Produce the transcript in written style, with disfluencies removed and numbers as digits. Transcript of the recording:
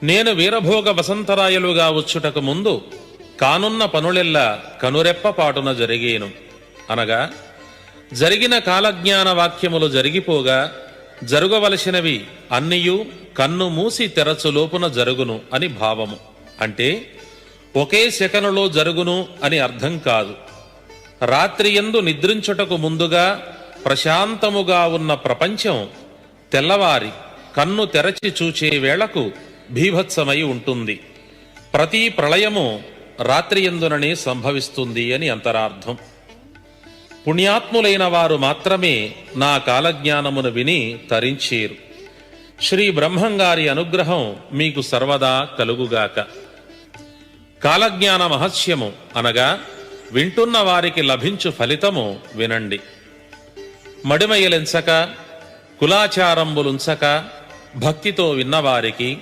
నేను వీరభోగ వసంతరాయలుగా వచ్చుటకు ముందు కానున్న పనులెల్లా కనురెప్పపాటున జరిగేను. అనగా జరిగిన కాలజ్ఞాన వాక్యములు జరిగిపోగా జరుగవలసినవి అన్నియు కన్ను మూసి తెరచులోపున జరుగును అని భావము. అంటే ఒకే సెకనులో జరుగును అని అర్థం కాదు. రాత్రియందు నిద్రించుటకు ముందుగా ప్రశాంతముగా ఉన్న ప్రపంచం తెల్లవారి కన్ను తెరచి చూచే వేళకు భీభత్సమై ఉంటుంది. ప్రతి ప్రళయము రాత్రియందుననే సంభవిస్తుంది అని అంతరార్థం. పుణ్యాత్ములైన వారు మాత్రమే నా కాలజ్ఞానమును విని తరించేరు. శ్రీ బ్రహ్మంగారి అనుగ్రహం మీకు సర్వదా కలుగుగాక. కాలజ్ఞాన మహత్యము అనగా వింటున్న వారికి లభించు ఫలితము వినండి. మడిమయలెంచక కులాచారంబులుంచక భక్తితో విన్నవారికి